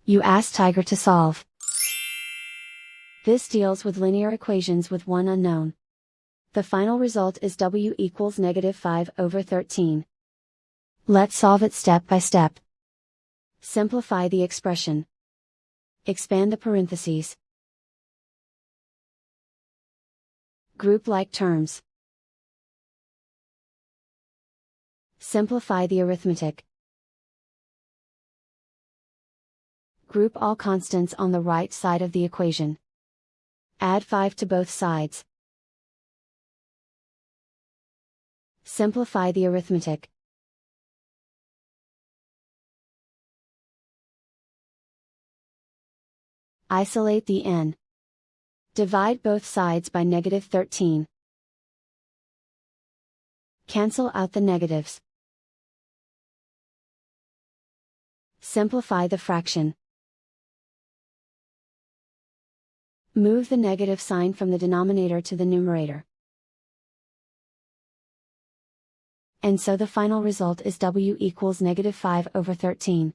You ask Tiger to solve. This deals with linear equations with one unknown. The final result is w equals -5/13. Let's solve it step by step. Simplify the expression. Expand the parentheses. Group like terms. Simplify the arithmetic. Group all constants on the right side of the equation. Add 5 to both sides. Simplify the arithmetic. Isolate the n. Divide both sides by -13. Cancel out the negatives. Simplify the fraction. Move the negative sign from the denominator to the numerator. And so the final result is w equals -5/13.